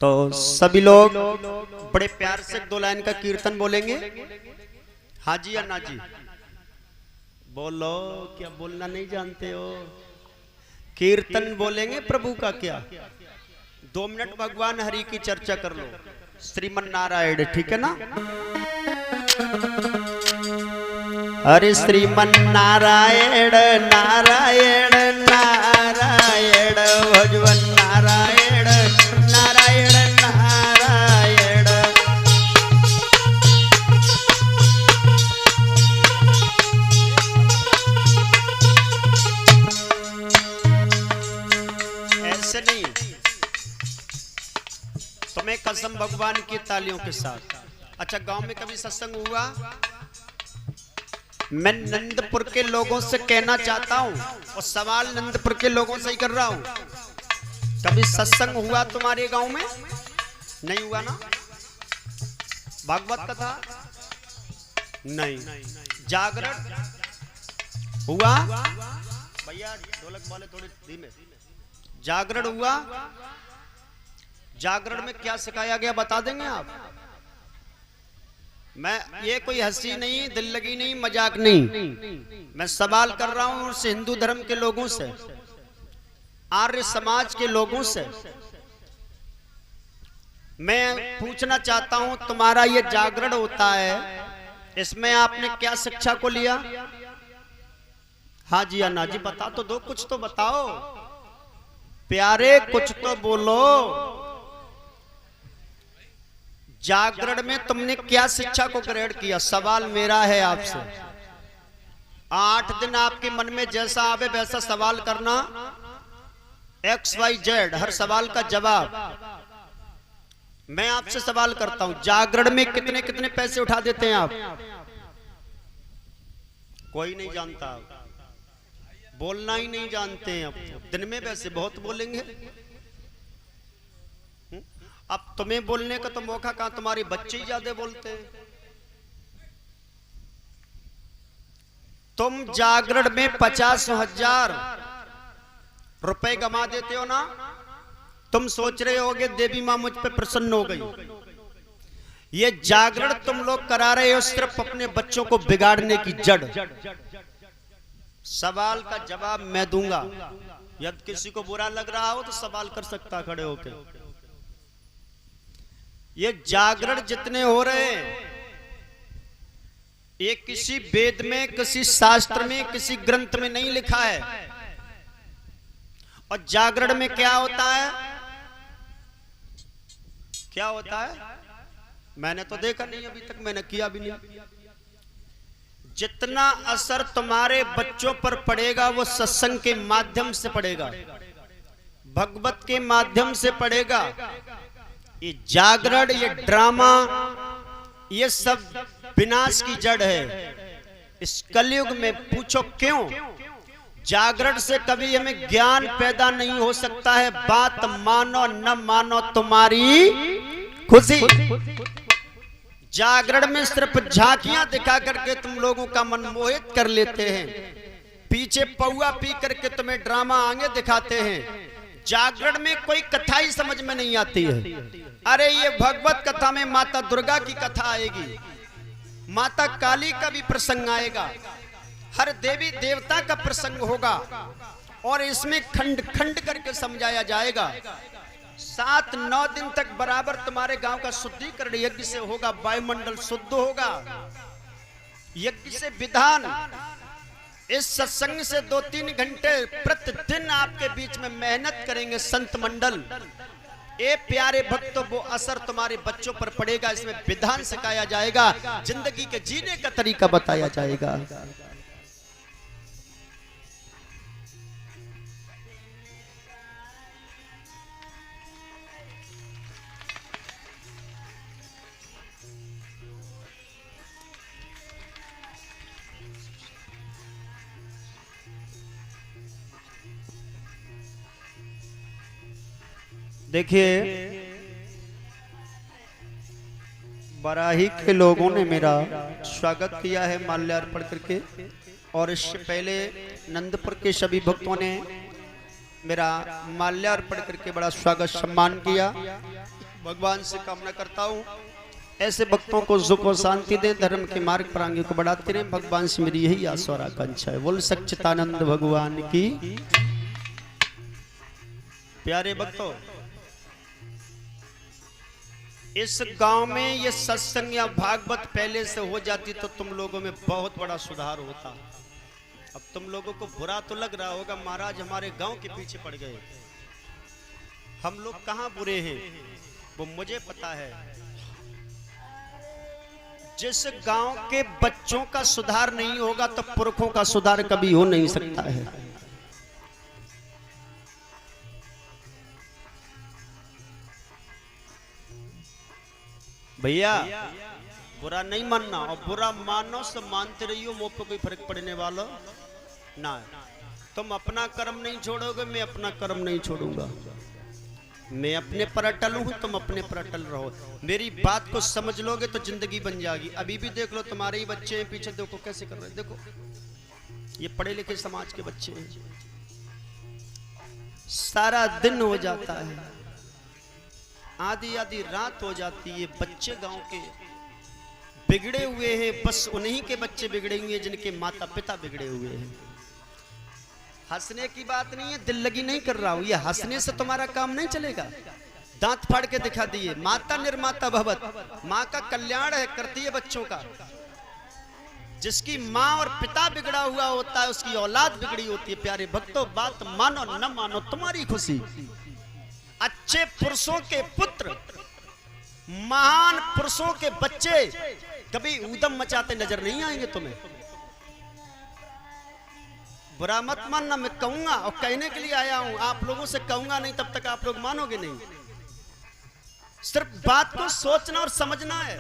तो सभी लोग बड़े प्यार से दो लाइन का कीर्तन बोलेंगे। हाँ जी या ना जी? बोलो, क्या बोलना नहीं जानते हो? कीर्तन बोलेंगे प्रभु का क्या? 2 मिनट भगवान हरि की चर्चा कर लो, श्रीमन नारायण, ठीक है ना? हरि श्रीमन नारायण नारायण नारायण भजवन नारायण नारायण नारायण। ऐसे नहीं, तुम्हें कसम भगवान की तालियों के साथ। अच्छा, गांव में कभी सत्संग हुआ? मैं नंदपुर के लोगों से कहना चाहता हूं और सवाल नंदपुर के लोगों से ही कर रहा हूं, कभी सत्संग हुआ तुम्हारे गांव में? नहीं हुआ ना? भागवत कथा नहीं, जागरण हुआ? भैया ढोलक वाले थोड़े धीमे। जागरण हुआ? जागरण में क्या सिखाया गया बता देंगे आप? मैं ये कोई हंसी नहीं, दिल लगी नहीं, मजाक नहीं, मैं सवाल कर रहा हूं उस हिंदू धर्म के लोगों से, आर्य समाज के लोगों से। मैं पूछना चाहता हूं, तुम्हारा ये जागरण होता है, इसमें आपने क्या शिक्षा को लिया? हाँ जी या ना जी? बता तो दो, कुछ तो बताओ प्यारे, कुछ तो बोलो। जागरण में तुमने क्या शिक्षा को ग्रहण किया? सवाल मेरा है आपसे। 8 दिन आपके मन में जैसा आवे वैसा सवाल करना, XYZ, हर सवाल का जवाब। मैं आपसे सवाल करता हूं, जागरण में कितने कितने पैसे उठा देते हैं आप? कोई नहीं जानता, बोलना ही नहीं जानते हैं। अब दिन में वैसे बहुत बोलेंगे, अब तुम्हें बोलने का तो मौका कहां, तुम्हारे बच्चे ही ज्यादा बोलते हैं। तुम जागरण में 50,000 रुपए कमा देते हो ना? तुम सोच रहे होगे देवी मां मुझ पे प्रसन्न हो गई। ये जागरण तुम लोग करा रहे हो सिर्फ अपने बच्चों को बिगाड़ने की जड़। सवाल का जवाब मैं दूंगा, यदि किसी को बुरा लग रहा हो तो सवाल कर सकता खड़े होकर। ये जागरण जितने हो रहे हैं, ये किसी वेद में, किसी शास्त्र में, किसी ग्रंथ में नहीं लिखा है। और जागरण में क्या होता है? क्या होता है? मैंने तो देखा नहीं अभी तक, मैंने किया भी नहीं। जितना असर तुम्हारे बच्चों पर पड़ेगा वो सत्संग के माध्यम से पड़ेगा, भगवत के माध्यम से पड़ेगा। ये जागरण, ये ड्रामा, ये सब विनाश की जड़ है इस कलयुग में। पूछो क्यों? जागरण से कभी हमें ज्ञान पैदा नहीं हो सकता है। बात मानो न मानो तुम्हारी खुशी। जागरण में सिर्फ झांकियां दिखा करके तुम लोगों का मन मोहित कर लेते हैं, पीछे पौआ पी करके तुम्हें ड्रामा आगे दिखाते हैं। जागरण में कोई कथा ही समझ में नहीं आती है। अरे ये भगवत कथा में माता दुर्गा की कथा आएगी, माता काली का भी प्रसंग आएगा, हर देवी देवता का प्रसंग होगा और इसमें खंड खंड करके समझाया जाएगा। 7-9 दिन तक बराबर तुम्हारे गांव का शुद्धिकरण यज्ञ से होगा, वायुमंडल शुद्ध होगा यज्ञ से। विधान इस सत्संग से 2-3 घंटे प्रतिदिन आपके बीच में मेहनत करेंगे संत मंडल। ए प्यारे भक्तों, वो असर तुम्हारे बच्चों पर पड़ेगा। इसमें विधान सिखाया जाएगा, जिंदगी के जीने का तरीका बताया जाएगा। देखिए, बराही के लोगों ने मेरा स्वागत किया है माल्यार्पण करके, और इससे पहले नंदपुर के सभी भक्तों ने मेरा माल्यार्पण करके बड़ा स्वागत सम्मान किया। भगवान से कामना करता हूँ ऐसे भक्तों को सुख और शांति दे, धर्म के मार्ग पर आगे को बढ़ाते रहे। भगवान से मेरी यही आशा और आकांक्षा है। बोल सच्चिदानंद भगवान की। प्यारे भक्तों, इस गांव में ये सत्संग या भागवत पहले से हो जाती तो तुम लोगों में बहुत बड़ा सुधार होता। अब तुम लोगों को बुरा तो लग रहा होगा, महाराज हमारे गांव के पीछे पड़ गए। हम लोग कहां बुरे हैं वो मुझे पता है। जिस गांव के बच्चों का सुधार नहीं होगा तो पुरखों का सुधार कभी हो नहीं सकता है। भैया बुरा नहीं मानना, और बुरा मानो तो मानते रहियो, मुंह पे कोई फर्क पड़ने वाला ना है। तुम अपना कर्म नहीं छोड़ोगे, मैं अपना कर्म नहीं छोड़ूंगा। मैं अपने पर अटल हूं, तुम अपने पर अटल रहो। मेरी बात को समझ लोगे तो जिंदगी बन जाएगी। अभी भी देख लो, तुम्हारे ही बच्चे हैं पीछे, देखो कैसे कर रहे हैं। देखो ये पढ़े लिखे समाज के बच्चे हैं। सारा दिन हो जाता है, आधी आधी रात हो जाती है, बच्चे गांव के बिगड़े हुए हैं। बस उन्हीं के बच्चे बिगड़े हुए हैं जिनके माता पिता बिगड़े हुए हैं। हंसने की बात नहीं है, दिल लगी नहीं कर रहा हूं। ये हंसने से तुम्हारा काम नहीं चलेगा। दांत फाड़ के दिखा दिए। माता निर्माता भवत, माँ का कल्याण है, करती है बच्चों का। जिसकी माँ और पिता बिगड़ा हुआ होता है उसकी औलाद बिगड़ी होती है। प्यारे भक्तों, बात मानो न मानो तुम्हारी खुशी। अच्छे पुरुषों के पुत्र, महान पुरुषों के बच्चे कभी ऊधम मचाते नजर नहीं आएंगे तुम्हें। बुरा मत मानना, मैं कहूंगा और कहने के लिए आया हूं। आप लोगों से कहूंगा नहीं, तब तक आप लोग मानोगे नहीं। सिर्फ बात को सोचना और समझना है।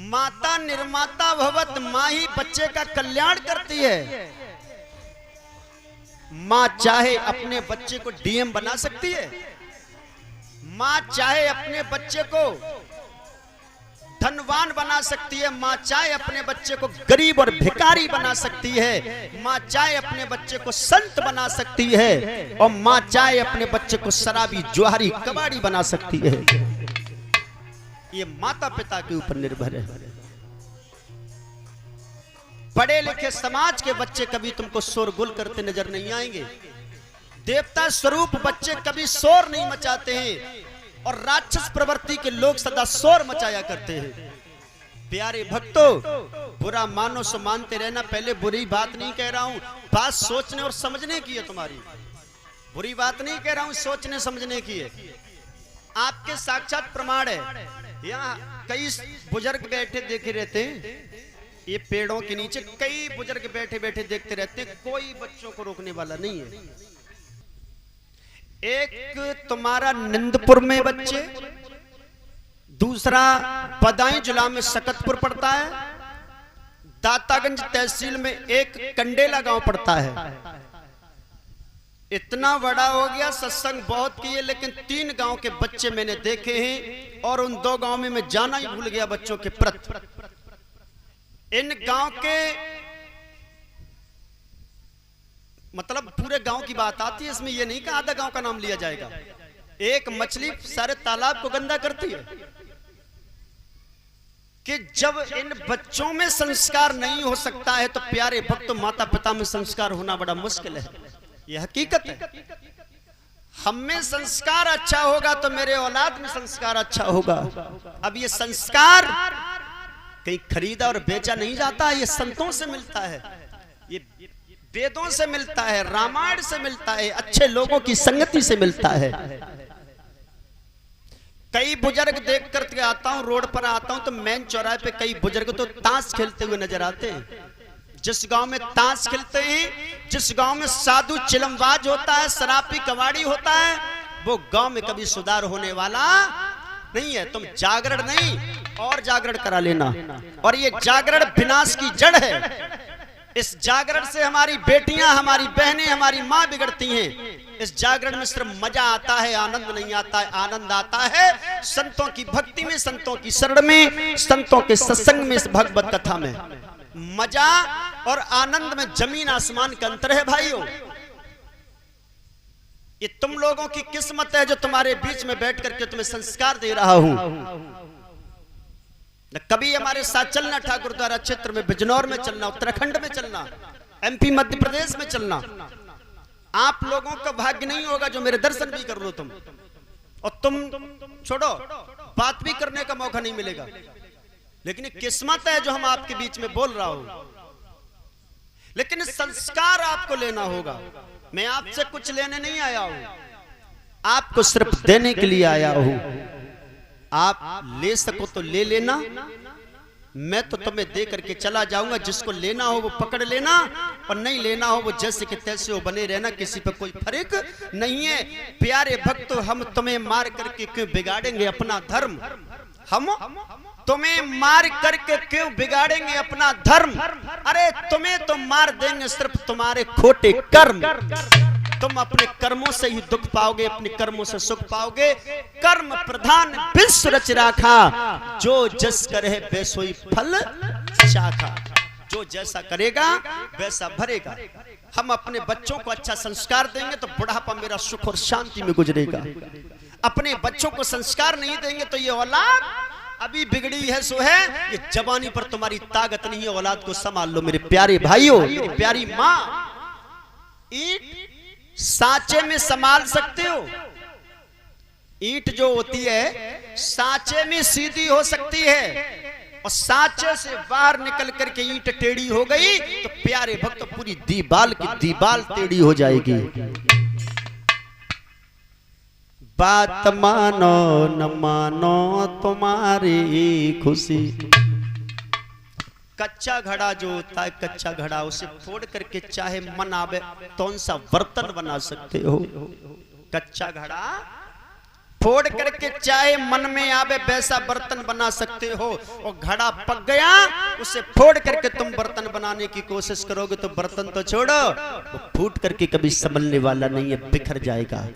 माता निर्माता भवत, मां ही बच्चे का कल्याण करती है। मां चाहे अपने बच्चे को डीएम बना सकती है, मां चाहे अपने बच्चे को धनवान बना सकती है, मां चाहे अपने बच्चे को गरीब और भिखारी बना सकती है, मां चाहे अपने बच्चे को संत बना सकती है, और मां चाहे अपने बच्चे को शराबी जुआरी कबाड़ी बना सकती है। ये माता पिता के ऊपर निर्भर है। पढ़े लिखे समाज के बच्चे कभी तुमको शोरगुल करते नजर नहीं आएंगे। देवता स्वरूप बच्चे कभी शोर नहीं मचाते हैं, और राक्षस प्रवृत्ति के लोग सदा शोर मचाया करते हैं। प्यारे भक्तों, बुरा मानो सो मानते रहना। पहले बुरी बात नहीं कह रहा हूं, बात सोचने और समझने की है तुम्हारी। बुरी बात नहीं कह रहा हूं, सोचने समझने की है। आपके साक्षात प्रमाण है। यहाँ कई बुजुर्ग बैठे देखे रहते हैं, ये पेड़ों के नीचे कई बुजुर्ग बैठे बैठे देखते रहते हैं, कोई बच्चों को रोकने वाला नहीं है। एक तुम्हारा निंदपुर में बच्चे, दूसरा बदायूं जिला में सकतपुर पड़ता है, दातागंज तहसील में एक कंडेला गांव पड़ता है। इतना बड़ा हो गया, सत्संग बहुत किए, लेकिन 3 गांव के बच्चे मैंने देखे हैं, और उन 2 गांव में मैं जाना ही भूल गया बच्चों के प्रति। इन गांव के मतलब पूरे गांव की बात आती है, इसमें यह नहीं कि आधा गांव का नाम लिया जाएगा। एक मछली सारे तालाब को गंदा करती है। कि जब इन बच्चों में संस्कार नहीं हो सकता है तो प्यारे भक्त, माता पिता में संस्कार होना बड़ा मुश्किल है। यह हकीकत है। हम में संस्कार अच्छा होगा तो मेरे औलाद में संस्कार अच्छा होगा। अब ये संस्कार कहीं खरीदा और बेचा नहीं जाता, ये संतों से मिलता है, ये वेदों से मिलता है, रामायण से मिलता है, अच्छे लोगों की संगति से मिलता है। कई बुजुर्ग देख करके आता हूं, रोड पर आता हूं तो मेन चौराहे पे कई बुजुर्ग तो ताश खेलते हुए नजर आते हैं। जिस गांव में ताश खेलते हैं, जिस गांव में साधु चिलमबाज होता है, शराबी कबाड़ी होता है, वो गांव में कभी सुधार होने वाला नहीं है। तुम जागरण नहीं और जागरण करा लेना, और ये जागरण विनाश की जड़ है। इस जागरण से हमारी बेटियां, हमारी बहनें, हमारी मां बिगड़ती हैं। इस जागरण में सिर्फ मजा आता है, आनंद नहीं आता है। आनंद आता है संतों की भक्ति में, संतों की शरण में, संतों के सत्संग में, इस भगवत कथा में। मजा और आनंद में जमीन आसमान का अंतर है भाइयों। ये तुम लोगों की किस्मत है जो तुम्हारे बीच में बैठ करके तुम्हें संस्कार दे रहा हूं। कभी हमारे साथ चलना ठाकुर द्वारा क्षेत्र में, बिजनौर में चलना, उत्तराखंड में चलना, एमपी मध्य प्रदेश में चलना। आप लोगों का भाग्य नहीं होगा जो मेरे दर्शन भी कर लो तुम, और तुम छोड़ो बात भी करने का मौका नहीं मिलेगा। लेकिन ये किस्मत है जो हम आपके बीच में बोल रहा हूं। लेकिन संस्कार आपको लेना होगा। मैं आपसे कुछ लेने नहीं आया हूं, आपको सिर्फ देने के लिए आया हूं। आप ले सको तो ले लेना, मैं तो तुम्हें दे करके चला जाऊंगा। जिसको लेना हो वो पकड़ लेना, और नहीं लेना हो वो जैसे कि तैसे हो बने रहना, किसी पे कोई फर्क नहीं है। प्यारे भक्तों, हम तुम्हें मार करके क्यों बिगाड़ेंगे अपना धर्म? हम तुम्हें मार करके क्यों बिगाड़ेंगे अपना धर्म? अरे तुम्हें तो मार देंगे सिर्फ तुम्हारे खोटे कर्म। तुम अपने कर्मों से ही दुख पाओगे, अपने कर्मों से सुख पाओगे। कर्म प्रधान विश्व रच राखा, जो जस करे वैसोई फल चाखा। जो जैसा करेगा वैसा भरेगा। हम अपने बच्चों को अच्छा संस्कार देंगे तो बुढ़ापा मेरा सुख और शांति में गुजरेगा। अपने बच्चों को संस्कार नहीं देंगे तो ये औलाद अभी बिगड़ी है सो है, ये जवानी पर तुम्हारी ताकत नहीं है। औलाद को संभाल लो मेरे प्यारे भाइयों, मेरी प्यारी माँ। ईंट सांचे में संभाल सकते हो। ईंट जो होती है सांचे में सीधी हो सकती है, और सांचे से बाहर निकल करके ईंट टेढ़ी हो गई तो प्यारे भक्त पूरी दीवाल की दीवाल टेढ़ी हो जाएगी। बात मानो न मानो तुम्हारी खुशी। कच्चा घड़ा जो होता है, कच्चा घड़ा, उसे फोड़ करके चाहे मन आवे कौन सा बर्तन बना सकते हो। कच्चा घड़ा फोड़ करके चाहे मन में आवे वैसा बर्तन बना सकते हो। और घड़ा पक गया, उसे फोड़ करके तुम बर्तन बनाने की कोशिश करोगे तो बर्तन तो छोड़ो, वो फूट करके कभी संभलने वाला नहीं है, बिखर जाएगा।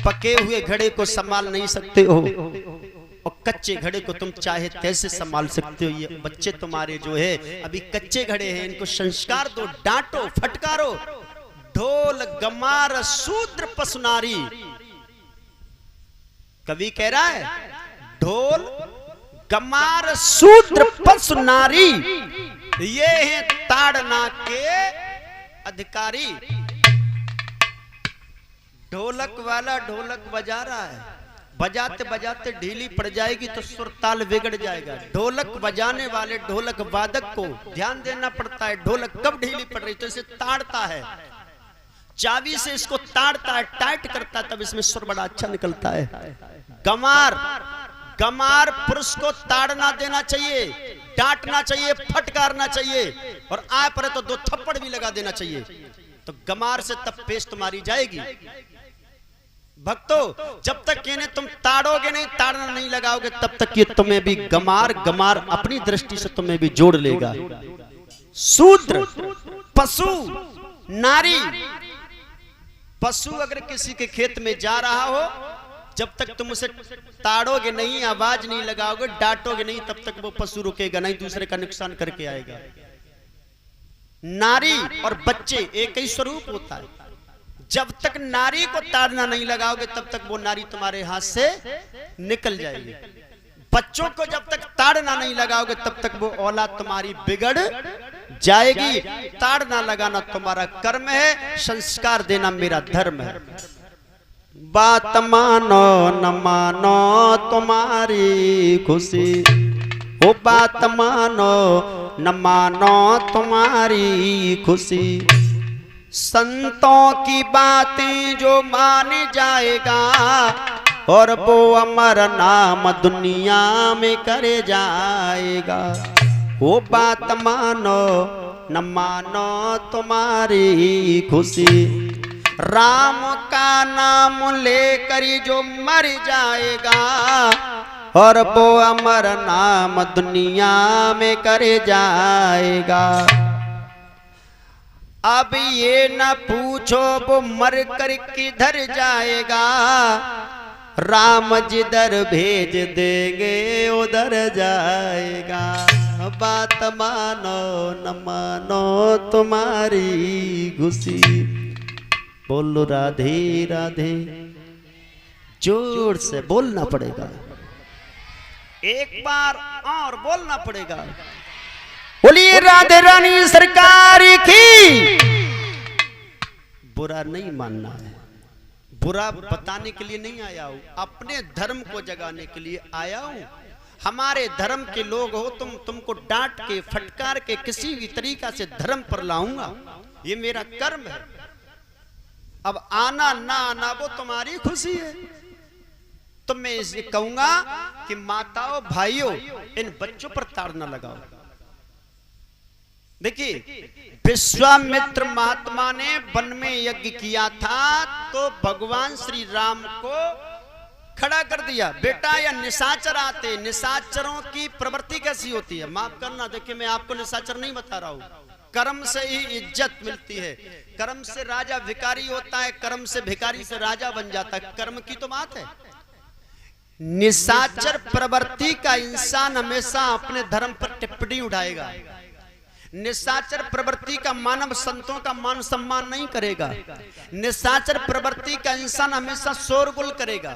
पके हुए घड़े को संभाल नहीं सकते हो, और कच्चे घड़े को तुम चाहे तैसे संभाल सकते हो। ये बच्चे तुम्हारे जो है अभी कच्चे घड़े हैं, इनको संस्कार दो, डांटो, फटकारो। ढोल गमार शूद्र पसुनारी, कवि कह रहा है ढोल गमार शूद्र पसुनारी, ये हैं ताड़ना के अधिकारी। ढोलक वाला ढोलक बजा रहा है, बजाते बजाते ढीली पड़ जाएगी तो सुर ताल बिगड़ जाएगा। ढोलक बजाने वाले ढोलक वादक को ध्यान देना पड़ता है। ढोलक कब ढीली पड़ रही तो इसे ताड़ता है, चाबी से इसको ताड़ता है, टाइट करता है, तब इसमें सुर बड़ा अच्छा निकलता है। गमार पुरुष को ताड़ना देना चाहिए, डांटना चाहिए, फटकारना चाहिए, और आए पड़े तो 2 थप्पड़ भी लगा देना चाहिए। तो गमार से तब पेश तुम्हारी जाएगी। भक्तों, जब तक इन्हें तुम ताड़ोगे नहीं, ताड़ना नहीं लगाओगे, तब तक ये तुम्हें भी गमार अपनी दृष्टि से तुम्हें भी जोड़ लेगा। शूद्र, पशु, नारी। पशु अगर किसी के खेत में जा रहा हो, जब तक तुम उसे ताड़ोगे नहीं, आवाज नहीं लगाओगे, डांटोगे नहीं, तब तक वो पशु रुकेगा नहीं, दूसरे का नुकसान करके आएगा। नारी और बच्चे एक ही स्वरूप होता है। जब तक नारी को ताड़ना नहीं लगाओगे तब तक वो नारी तुम्हारे हाथ से निकल जाएगी। बच्चों को जब तक ताड़ना नहीं लगाओगे तब तक वो औलाद तुम्हारी बिगड़ जाएगी। ताड़ना लगाना तुम्हारा कर्म है, संस्कार देना मेरा धर्म है। बात मानो न मानो तुम्हारी खुशी, ओ बात मानो न मानो तुम्हारी खुशी। संतों की बातें जो मान जाएगा, और वो अमर नाम दुनिया में करे जाएगा। वो बात मानो न मानो तुम्हारी खुशी। राम का नाम लेकर जो मर जाएगा, और वो अमर नाम दुनिया में करे जाएगा। अब ये न पूछो वो मर कर किधर जाएगा, राम जिधर भेज देंगे उधर जाएगा। बात मानो न मानो तुम्हारी खुशी। बोलो राधे राधे, जोर से बोलना पड़ेगा, एक बार और बोलना पड़ेगा। बोलिए राधे रानी सरकार की। बुरा नहीं मानना है, बुरा बताने के लिए नहीं आया हूं, अपने धर्म को जगाने के लिए आया हूं। हमारे धर्म के लोग हो तुमको डांट के फटकार के किसी भी तरीका से धर्म पर लाऊंगा, ये मेरा कर्म है। अब आना ना आना वो तुम्हारी खुशी है। तो मैं इसे कहूंगा कि माताओं भाइयों, इन बच्चों पर ताड़ ना लगाओ। देखिए विश्वामित्र महात्मा ने वन में यज्ञ किया था तो भगवान श्री राम को खड़ा कर दिया, बेटा या निशाचर आते, निशाचरों की प्रवृत्ति कैसी होती है, माफ करना, देखिए मैं आपको निशाचर नहीं बता रहा हूं। कर्म से ही इज्जत मिलती है, कर्म से राजा भिखारी होता है, कर्म से भिखारी से राजा बन जाता है, कर्म की तो बात है। निशाचर प्रवृत्ति का इंसान हमेशा अपने धर्म पर टिप्पणी उठाएगा। निशाचर प्रवृत्ति का मानव संतों का मान सम्मान नहीं करेगा। निशाचर प्रवृत्ति का इंसान हमेशा शोरगुल करेगा।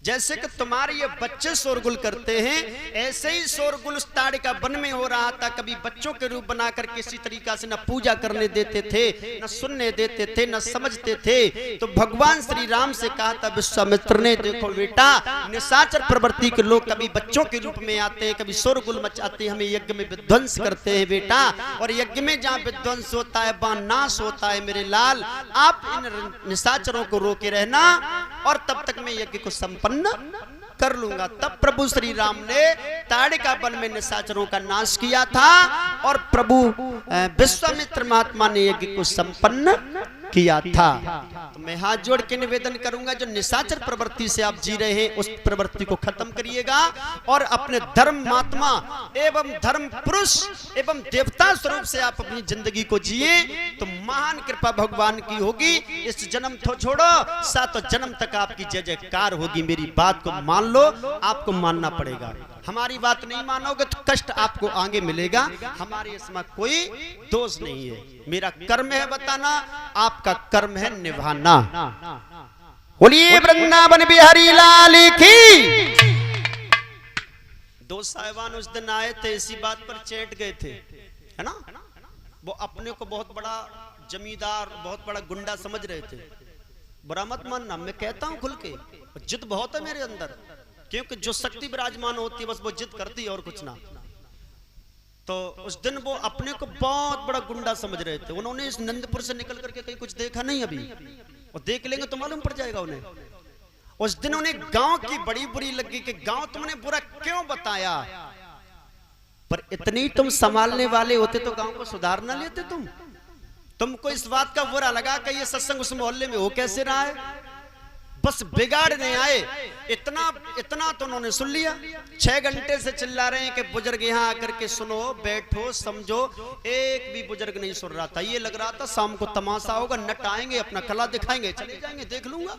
जैसे कि तुम्हारे ये बच्चे शोरगुल करते हैं, ऐसे ही शोरगुल उस ताड़िका वन में हो रहा था। कभी बच्चों के रूप बनाकर किसी तरीका से न पूजा करने देते थे, न सुनने देते थे, न समझते थे। तो भगवान श्री राम से कहा था विश्वामित्र ने, देखो बेटा, निशाचर प्रवृत्ति के लोग कभी बच्चों के रूप में आते हैं, कभी शोरगुल मचाते हैं, हमें यज्ञ में विध्वंस करते हैं बेटा। और यज्ञ में जहाँ विध्वंस होता है वहां नाश होता है मेरे लाल। आप इन निशाचरों को रोके रहना और तब तक मैं यज्ञ को संपन्न कर लूंगा। तब प्रभु श्री राम ने ताड़िका वन में निशाचरों का नाश किया था और प्रभु विश्वामित्र महात्मा ने यज्ञ को संपन्न किया था। तो मैं हाथ जोड़ के निवेदन करूंगा, जो निशाचर प्रवृत्ति से आप जी रहे हैं उस प्रवृत्ति को खत्म करिएगा और अपने धर्म महात्मा एवं धर्म पुरुष एवं देवता स्वरूप से आप अपनी जिंदगी को जिए तो महान कृपा भगवान की होगी। इस जन्म तो छोड़ो, सातों जन्म तक आपकी जय जयकार होगी। मेरी बात को मान लो, आपको मानना पड़ेगा। हमारी बात नहीं मानोगे तो कष्ट आपको आगे मिलेगा। हमारे इसमें कोई दोष नहीं है, मेरा कर्म है बताना, आपका कर्म है निभाना। बोलिए वृंदावन बिहारी लाल की। दो साहिबान उस दिन आए थे, इसी बात पर चैट गए थे, है ना। वो अपने को बहुत बड़ा जमींदार, बहुत बड़ा गुंडा समझ रहे थे। बुरा मत मानना, मैं कहता हूं खुल के, जिद बहुत है मेरे अंदर, क्योंकि जो शक्ति विराजमान होती है बस वो जिद करती है और कुछ ना। तो उस दिन वो अपने को बहुत बड़ा गुंडा समझ रहे थे। उन्होंने इस नंदपुर से निकल करके कहीं कुछ देखा नहीं अभी, और देख लेंगे तो मालूम पड़ जाएगा उन्हें। उस दिन उन्हें गांव की बड़ी बुरी लगी कि गांव तुमने बुरा क्यों बताया, पर इतनी तुम संभालने वाले होते तो गांव को सुधार ना लेते तुमको इस बात का बुरा लगा कि ये सत्संग उस मोहल्ले में हो कैसे रहा है, बस बिगाड़ने आए। इतना तो उन्होंने सुन लिया। 6 घंटे से चिल्ला रहे हैं कि बुजुर्ग यहाँ आकर के सुनो, बैठो, समझो। एक भी बुजुर्ग नहीं सुन रहा था। ये लग रहा था शाम को तमाशा होगा, नट आएंगे, अपना कला दिखाएंगे, चले जाएंगे, देख लूंगा।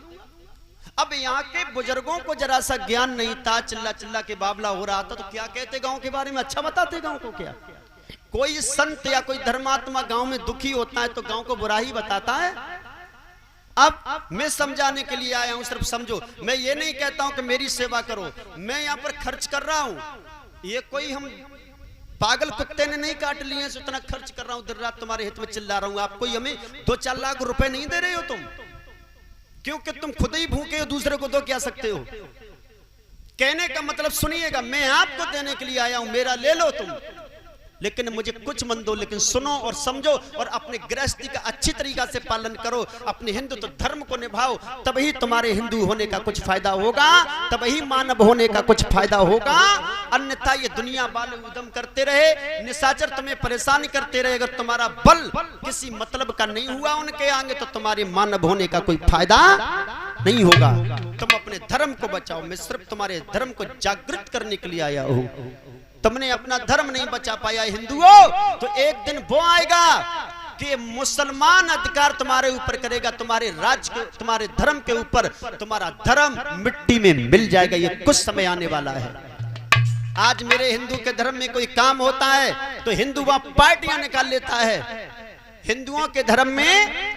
अब यहाँ के बुजुर्गों को जरा सा ज्ञान नहीं था, चिल्ला चिल्ला के बाबला हो रहा था। तो क्या कहते गांव के बारे में, अच्छा बताते गांव को। क्या कोई संत या कोई धर्मात्मा गांव में दुखी होता है तो गांव को बुरा ही बताता है। अब मैं समझाने के लिए आया हूं, सिर्फ समझो। मैं ये नहीं कहता हूं कि मेरी सेवा करो, मैं यहाँ पर खर्च कर रहा हूं। ये कोई हम पागल कुत्ते ने नहीं काट लिए, इतना खर्च कर रहा हूं, दिन रात तुम्हारे हित में चिल्ला रहा हूं। आप कोई हमें 2-4 लाख रुपए नहीं दे रहे हो तुम, क्योंकि तुम खुद ही भूखे हो, दूसरे को दो क्या सकते हो। कहने का मतलब सुनिएगा, मैं आपको देने के लिए आया हूं, मेरा ले लो तुम, लेकिन मुझे कुछ मन दो, लेकिन सुनो और समझो और अपने गृहस्थी का अच्छी तरीका से पालन करो। अपने हिंदू तो धर्म को निभाओ, तभी तुम्हारे हिंदू होने का कुछ फायदा होगा, तभी मानव होने का कुछ फायदा होगा। अन्यथा ये दुनिया वाले उद्यम करते रहे, निशाचर तुम्हें परेशान करते रहे, अगर तुम्हारा बल किसी मतलब का नहीं हुआ उनके आगे तो तुम्हारे मानव होने का कोई फायदा नहीं होगा। तुम अपने धर्म को बचाओ, मैं सिर्फ तुम्हारे धर्म को जागृत करने के लिए आया हूं। तुमने अपना धर्म नहीं बचा पाया हिंदुओं, तो एक दिन वो आएगा कि मुसलमान अधिकार तुम्हारे ऊपर करेगा, तुम्हारे राज्य के, तुम्हारे धर्म के ऊपर। तुम्हारा धर्म मिट्टी में मिल जाएगा, ये कुछ समय आने वाला है। आज मेरे हिंदू के धर्म में कोई काम होता है तो हिंदू वहां पार्टियां निकाल लेता है। हिंदुओं के धर्म में